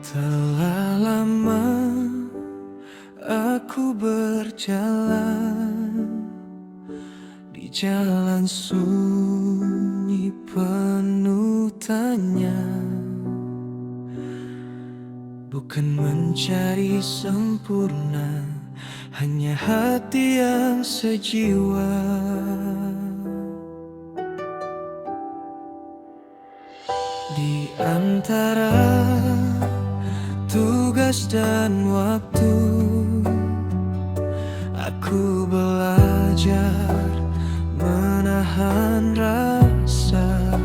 Telah lama aku berjalan di jalan sunyi penuh tanya, bukan mencari sempurna, hanya hati yang sejiwa. Di antara tugas dan waktu, aku belajar menahan rasa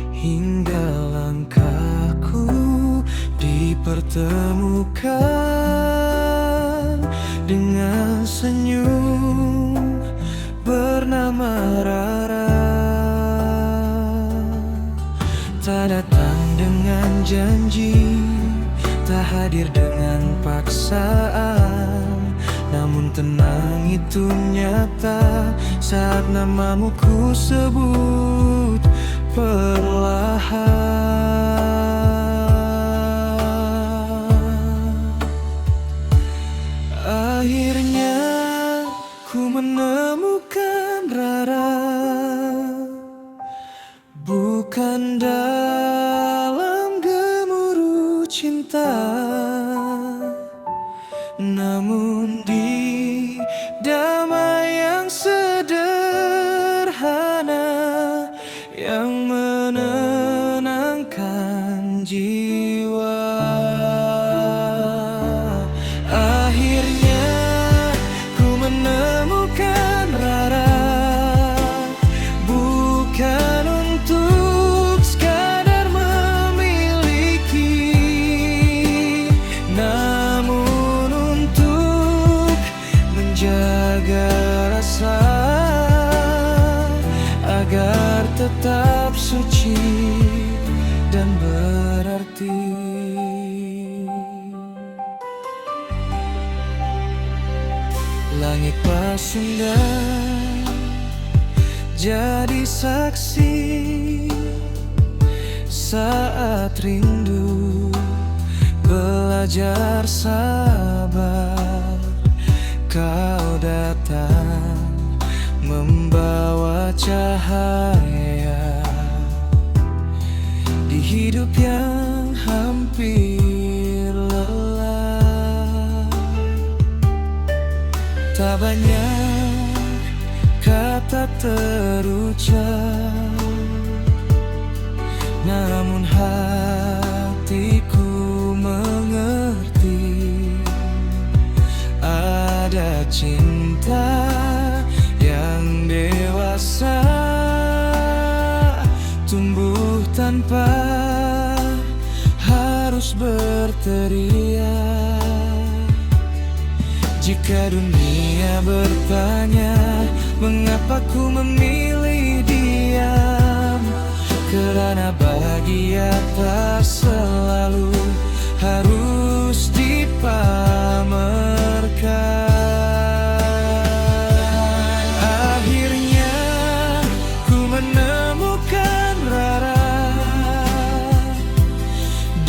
hingga langkahku dipertemukan dengan senyum bernama Rara. Tak datang dengan janji, tak hadir dengan paksaan, namun tenang itu nyata saat namamu ku sebut perlahan. Akhirnya ku menemukan Rara, bukan dalam gemuruh cinta, namun di damai yang sederhana yang menenangkan jiwa. Akhirnya ku menemukan Rara, bukan untuk sekadar memiliki, namun untuk menjaga rasa agar tetap suci dan berarti. Langit Pasundan jadi saksi saat rindu, belajar sabar. Kau datang membawa cahaya di hidup yang hampir lelah. Tak banyak kata terucap, namun hatiku mengerti. Ada cinta yang dewasa, tumbuh tanpa harus berteriak. Jika dunia bertanya mengapa ku memilih diam, karena bahagia tak selalu harus dipamerkan. Akhirnya ku menemukan Rara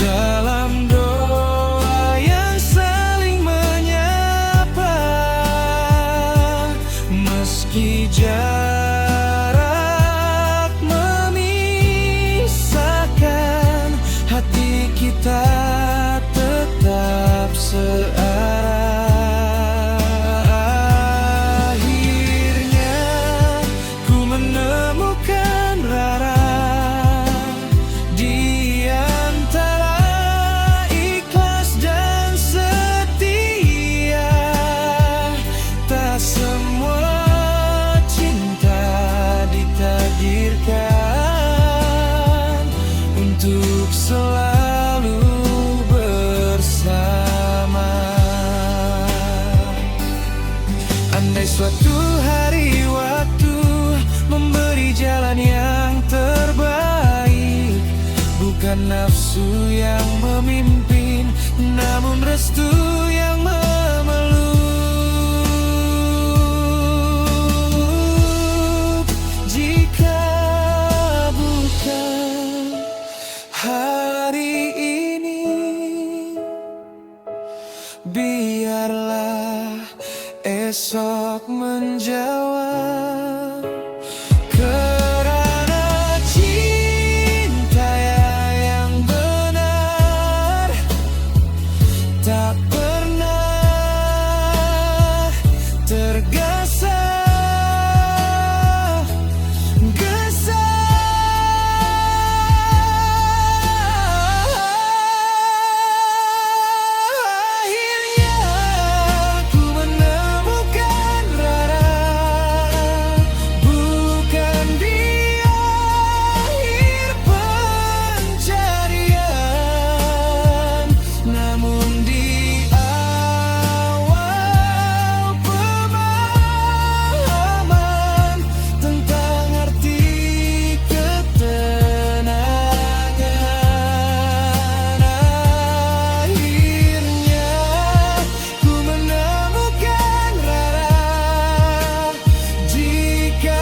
dalam doa yang saling menyapa, meski jarak memisahkan, hati kita tetap searah. Akhirnya ku menemukan Rara di antara ikhlas dan setia. Tak semua cinta ditakdirkan untuk selalu bersama. Andai suatu hari waktu memberi jalan yang terbaik, bukan nafsu yang memimpin, namun restu yang memeluk. Jika bukan hari ini, esok menjawab. Karena cinta yang benar tak pernah tergesa-gesa. Akhirnya ku menemukan Rara, bukan di akhir pencarian, namun di awal pemahaman tentang arti ketenangan. Akhirnya ku menemukan Rara, jika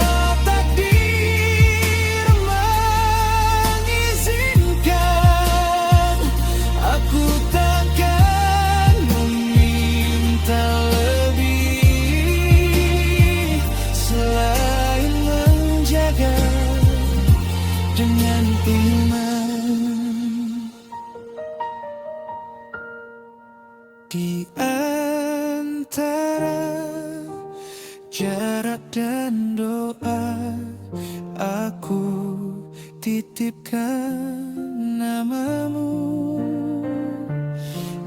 takdir mengizinkan, aku takkan meminta lebih selain menjaga dengan iman. Di antara jarak dan doa, aku titipkan namamu.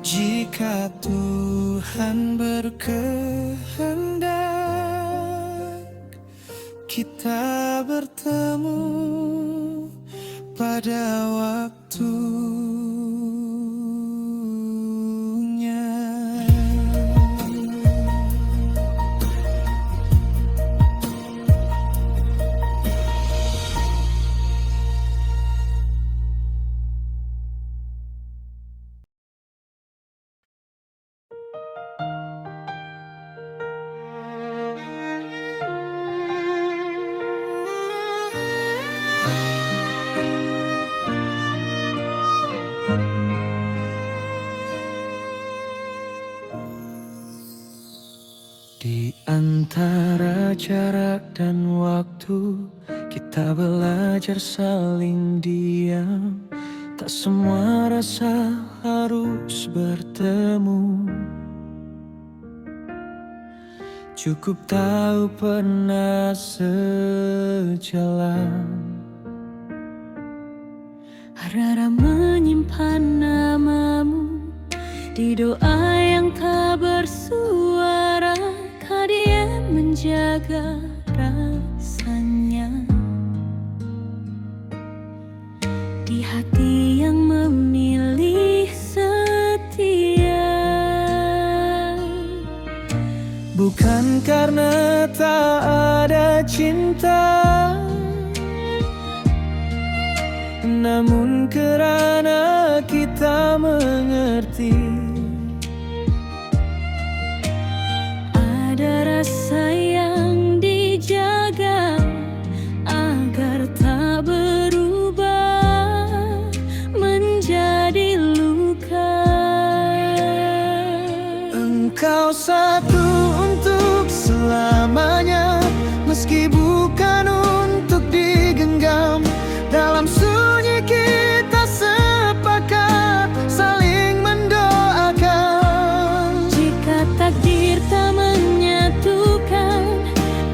Jika Tuhan berkehendak, kita bertemu pada waktunya. Di antara jarak dan waktu, kita belajar saling diam. Tak semua rasa harus bertemu, cukup tahu pernah sejalan. Rara menyimpan namamu di doa yang tak bersuara. Dia menjaga rasanya di hati yang memilih setia. Bukan karena tak ada cinta, namun kerana kita mengerti. Ada rasa yang dijaga agar tak berubah menjadi luka. Engkau satu untuk selamanya, meski bukan untuk digenggam. Dalam sunyi kita sepakat saling mendoakan. Jika takdir tak menyatukan,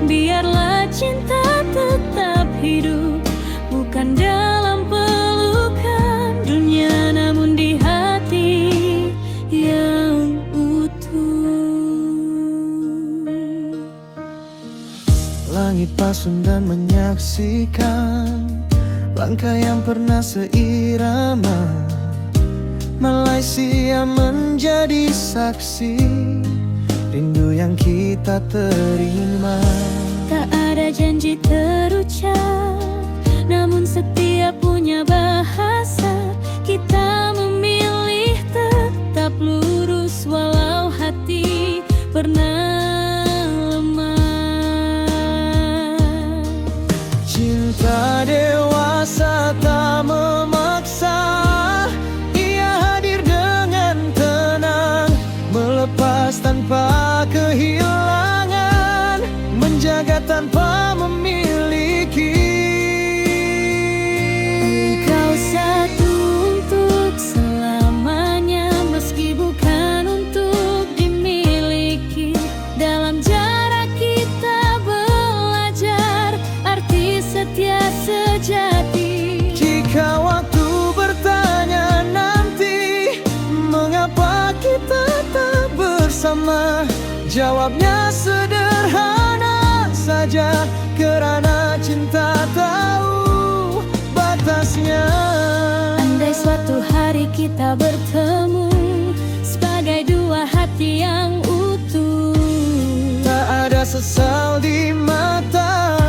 biarlah cinta tetap hidup, bukan dalam pelukan dunia, namun di hati yang utuh. Langit pasung dan menyaksikan langkah yang pernah seirama. Malaysia menjadi saksi rindu yang kita terima. Tak ada janji terucap, namun setiap punya bahasa. Kita memilih tetap lurus walau hati pernah lemah. Cinta dewasa tak memaksa, ia hadir dengan tenang, melepas tanpa kehilangan. lama? Jawabnya sederhana saja, karena cinta tahu batasnya. Andai suatu hari kita bertemu sebagai dua hati yang utuh, tak ada sesal di mata,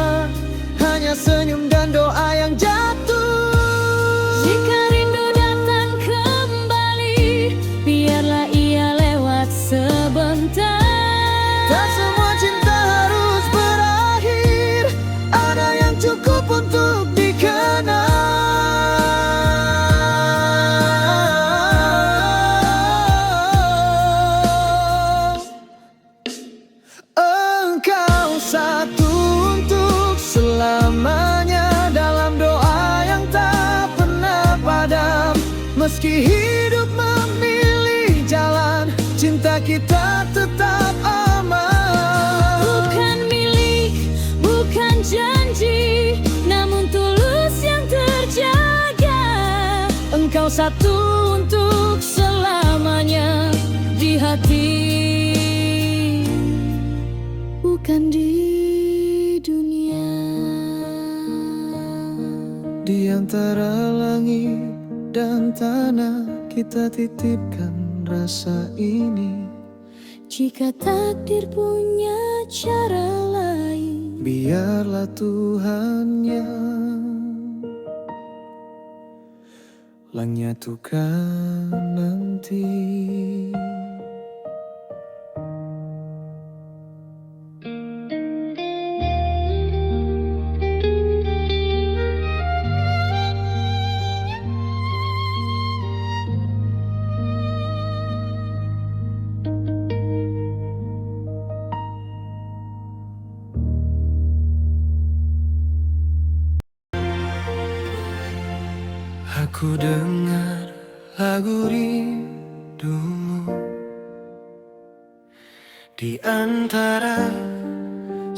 hanya senyum dan doa yang jatuh. jika rindu datang kembali, biarlah ia lewat sebentar. Tak semua cinta harus berakhir, ada yang cukup untuk dikenang. Engkau satu untuk selamanya, dalam doa yang tak pernah padam. Meski hidup memilih jalan, cinta kita tetap aman. Bukan milik, bukan janji, namun tulus yang terjaga. Engkau satu untuk selamanya di hati, bukan di dunia. Di antara langit dan tanah, kita titipkan rasa ini. Jika takdir punya cara lain, Biarlah Tuhan yang nyatukan nanti. Aku dengar lagu rindumu di antara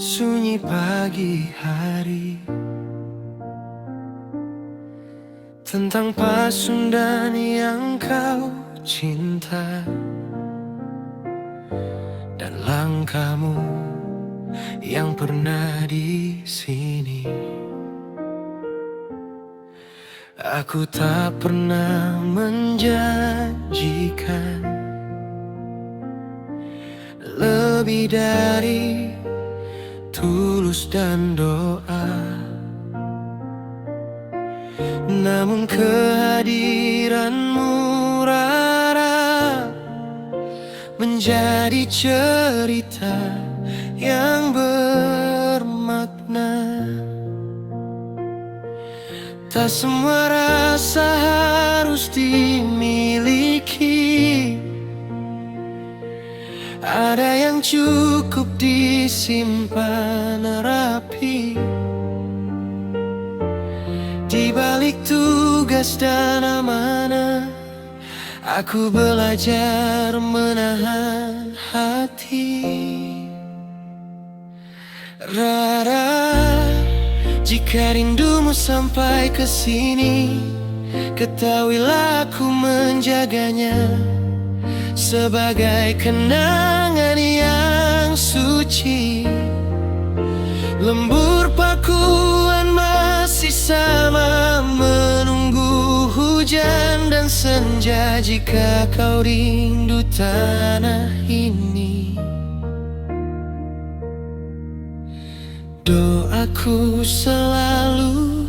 sunyi pagi hari, tentang pasundan yang kau cinta dan langkahmu yang pernah di sini. Aku tak pernah menjanjikan lebih dari tulus dan doa, namun kehadiranmu, Rara, menjadi cerita yang bermakna. Tak semua rasa harus dimiliki, ada yang cukup disimpan rapi. Di balik tugas dan amanah, aku belajar menahan hati. Rara, jika rindumu sampai ke sini, ketahuilah aku menjaganya sebagai kenangan yang suci. Lembur pakuan masih sama, menunggu hujan dan senja. Jika kau rindu tanah ini, doaku selalu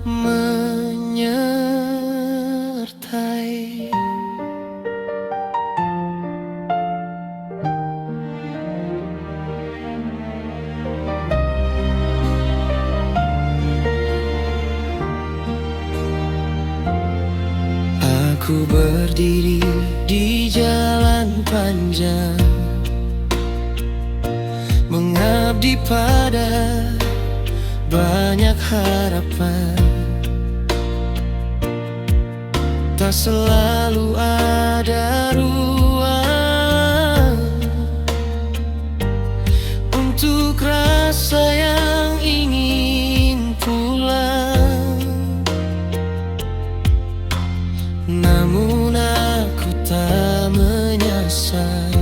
menyertai. Aku berdiri di jalan panjang, mengabdi pada banyak harapan. Tak selalu ada ruang untuk rasa yang ingin pulang, namun aku tak menyesal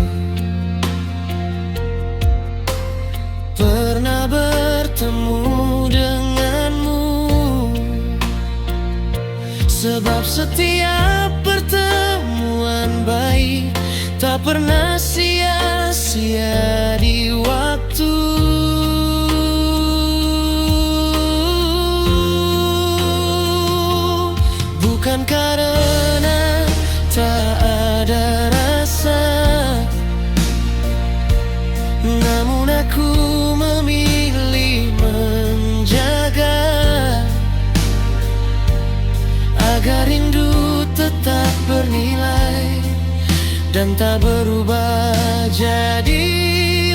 dan tak berubah jadi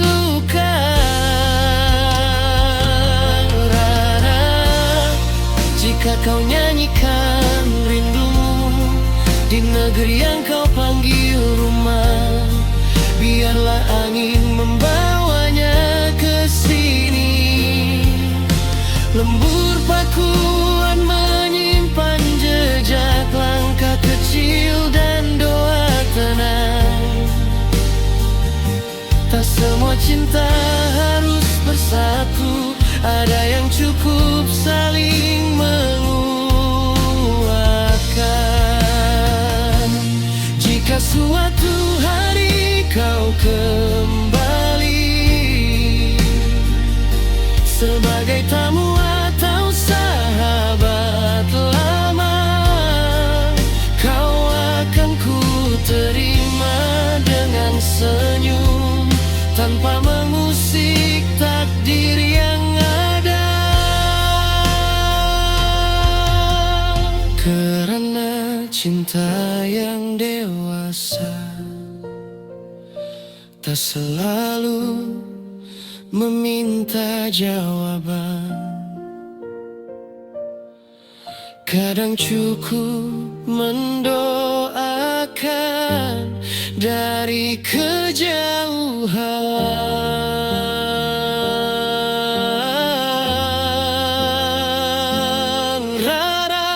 luka. Rara, jika kau nyanyikan rindumu di negeri yang kau panggil rumah, biarlah angin membawanya ke sini. Lembur pakuan menyimpan jejak langkah kecil dan doa tenang. Tak semua cinta harus bersatu, ada yang cukup saling menguatkan. Jika suatu hari kau kembali sebagai tamu atau sahabat lama, kau akan ku terima dengan senyum, tanpa mengusik takdir yang ada. Karena cinta yang dewasa tak selalu meminta jawaban. Kadang cukup mendoakan dari kejauhan. Rara,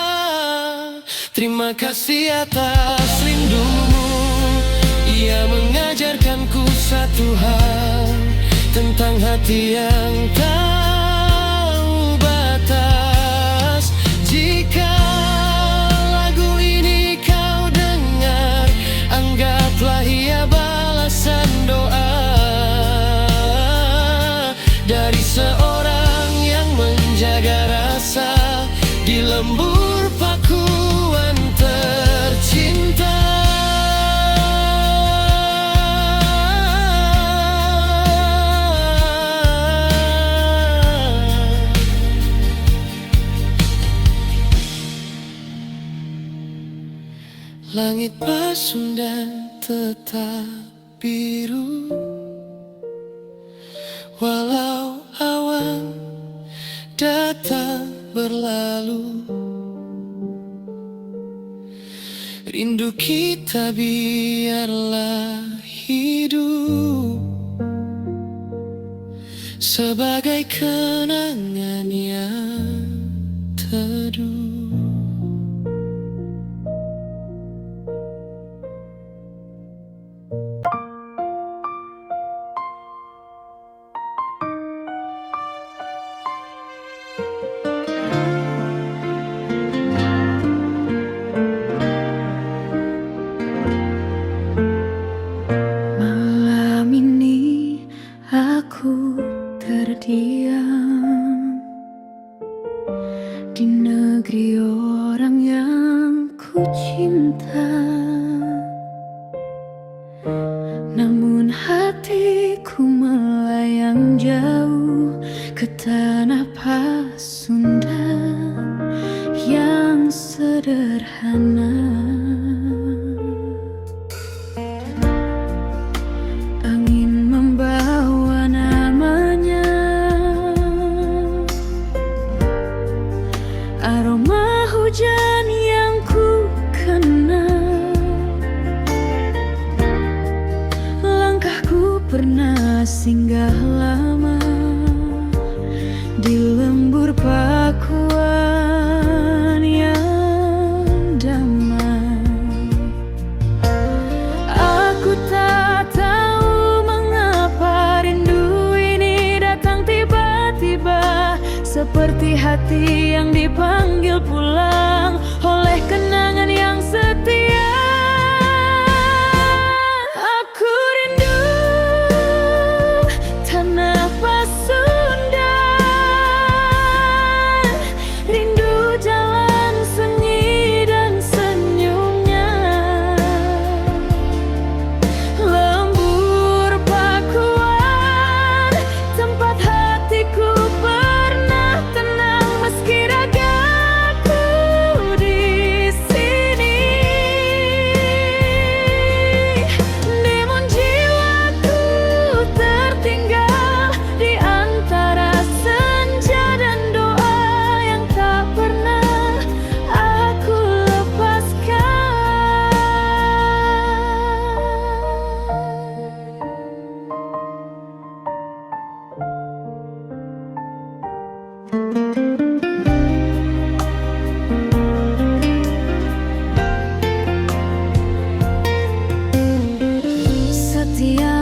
terima kasih atas rindumu. Ia mengajarkanku satu hal tentang hati yang tahu batas. Jika lagu ini kau dengar, anggaplah ia balasan doa dari seorang yang menjaga rasa di lembur pakuan tercinta. Langit pasung dan tetap biru, walau awan datang berlalu. Rindu kita biarlah hidup sebagai kenangan yang teduh. Malam ini aku terdiam di negeri orang yang ku cinta. Namun hatiku melayang jauh ke tanah Pasundan yang sederhana. Angin membawa namanya, aroma hujan yang ku kenal. Langkahku pernah singgah lama di lembur pakuan yang damai. Aku tak tahu mengapa rindu ini datang tiba-tiba, seperti hati yang dipanggil pulang oleh kenangan yang setia. Aku rindu tanah Pasundan, rindu jalan sunyi dan senyumnya. Lembur pakuan, tempat hatiku pernah tenang meski ragaku di sini.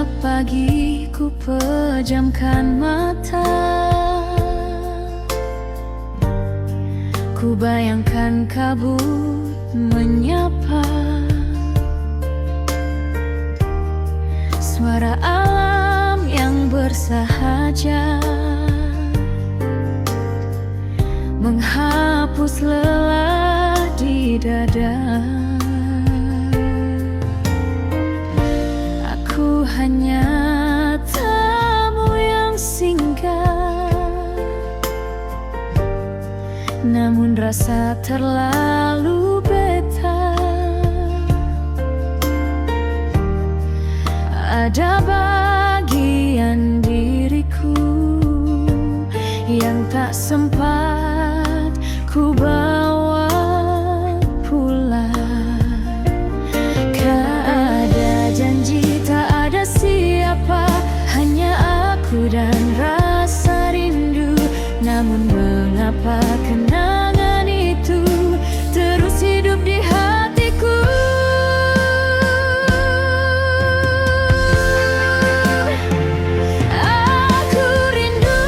Setiap pagi ku pejamkan mata, ku bayangkan kabut menyapa, suara alam yang bersahaja menghapus lelah di dada. Aku hanya tamu yang singgah, namun rasa terlalu beta. Ada bagian diriku yang tak sempat ku bawa pulang. Tak ada janji, tak ada siapa, hanya aku dan rasa rindu. Namun mengapa kenangan itu terus hidup di hatiku? Aku rindu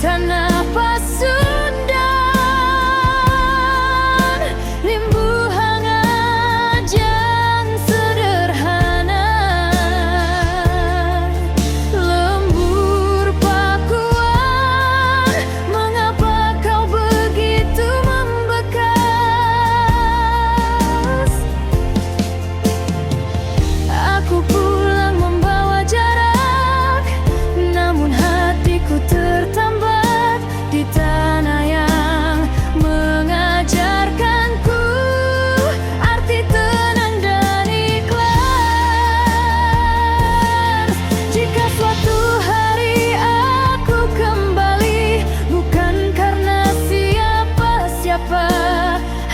tanah Pasundan, rimbu hangat yang sederhana, lembur pakuan. Mengapa kau begitu membekas? Aku pulang membawa jarak, namun hatiku tertambat di tanah yang mengajarkanku arti tenang dan ikhlas. Jika suatu hari aku kembali, bukan karena siapa-siapa,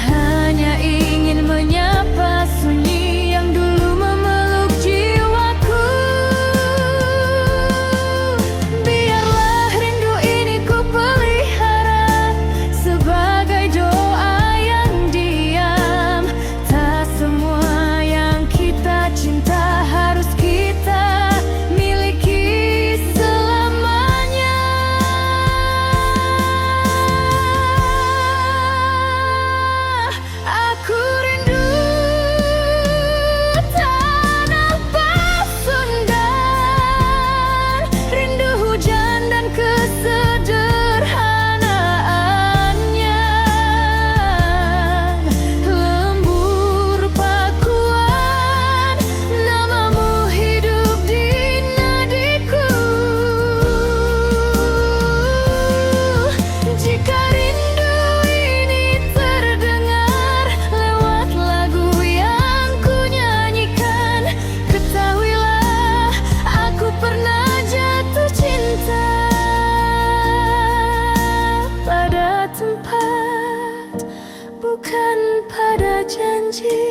hanya ingin menyapa sunyi yang dulu memeluk jiwaku. Biarlah rindu ini ku pelihara sebagai doa yang diam. Tak semua yang kita cinta harus kita miliki selamanya. Aku rindu tanah Pasundan, rindu hujan dan kesederhanaannya, lembur pakuan. Namamu hidup di nadiku. Jika rindu ini terdengar lewat lagu yang ku nyanyikan, ketahuilah aku pernah jatuh cinta pada tempat, bukan pada janji.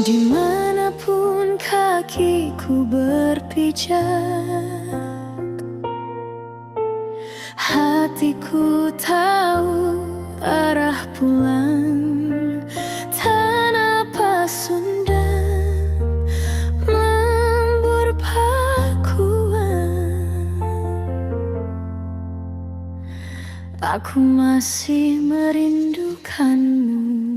Dimanapun kakiku berpijak, hatiku tahu arah pulang. Tanah Pasundan, lembur pakuan. Aku masih merindukanmu.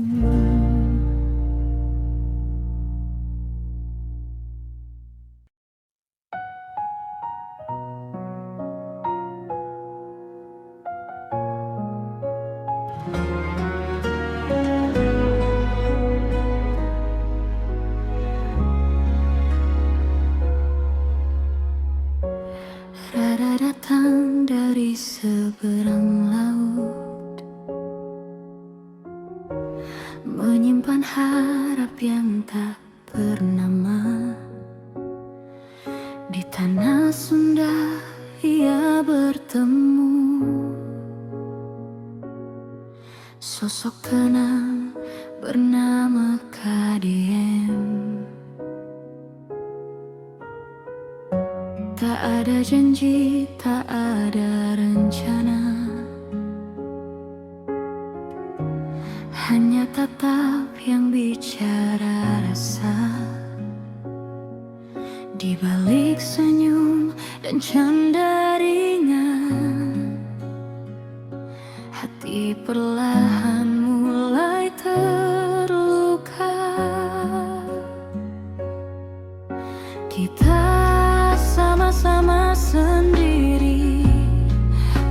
Rada datang dari seberang laut, menyimpan harap yang tak bernama. Di tanah Sunda ia bertemu sosok tenang bernama KDM. Tak ada janji, tak ada rencana, hanya tatap yang bicara rasa. Di balik senyum dan canda ringan, hati perlahan mulai terluka. Kita sama-sama sendiri,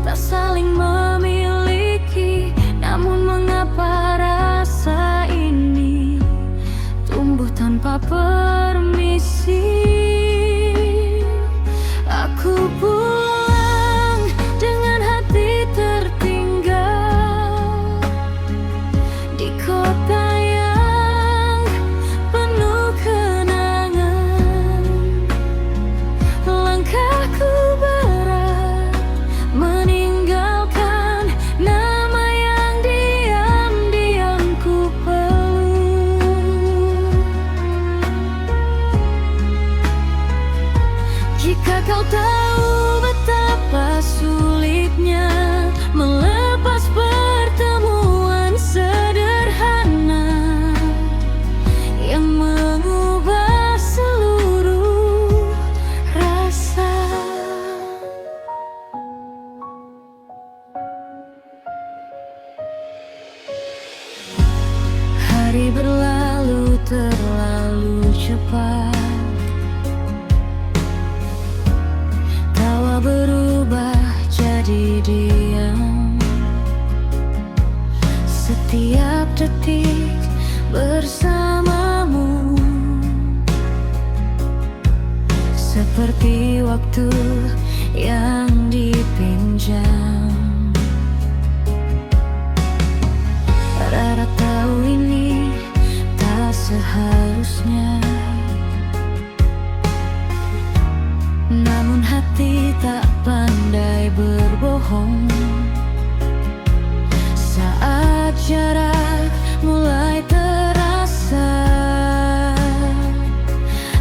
tak saling memiliki. Namun mengapa rasa ini tumbuh tanpa permisi? Aku pulang dengan hati tertinggal di kota yang penuh kenangan. Langkahku berat meninggalkan nama yang diam-diam ku peluk. Jika kau tahu betapa sulitnya melepas pertemuan sederhana yang mengubah seluruh rasa. Hari berlalu terlalu cepat, tawa berubah jadi diam. Setiap detik bersamamu seperti waktu yang dipinjam. Rara tahu ini tak seharusnya, namun hati tak pandai berbohong. Saat jarak mulai terasa,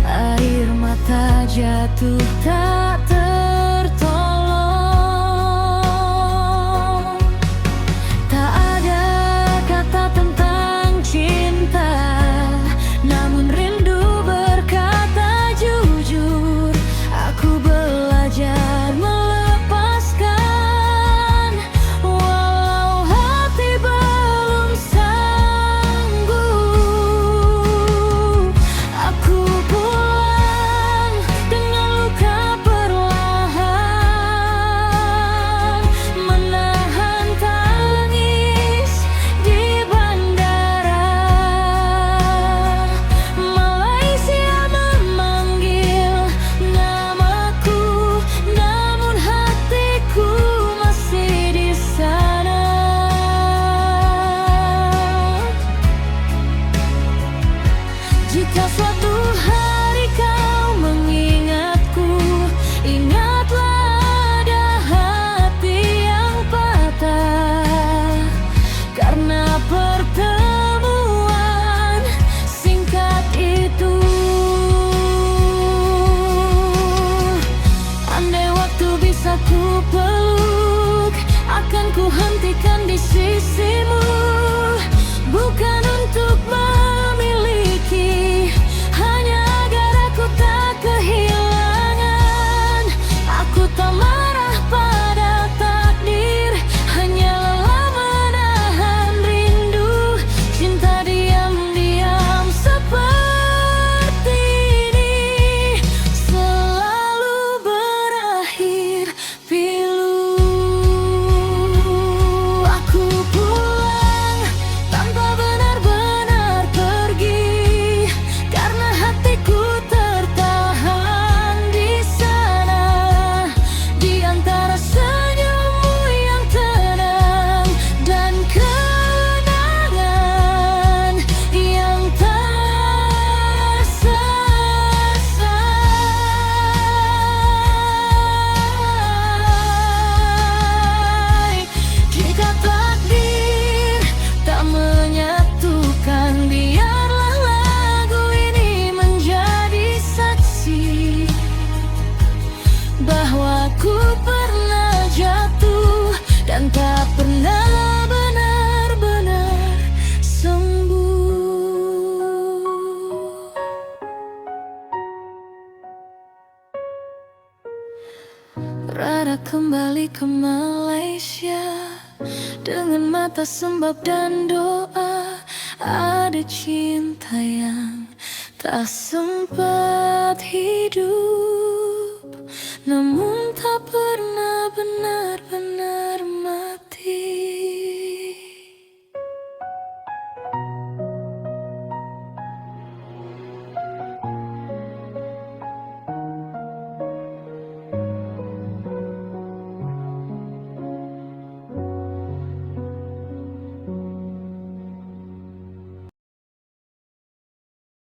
air mata jatuh tak tertolong. Tak ada kata tentang cinta, namun rindu berkata jujur. Aku belajar melepaskan, walau hati belum sanggup. Aku pulang dengan luka kembali ke Malaysia dengan mata sembab dan doa. Ada cinta yang tak sempat hidup, namun tak pernah benar-benar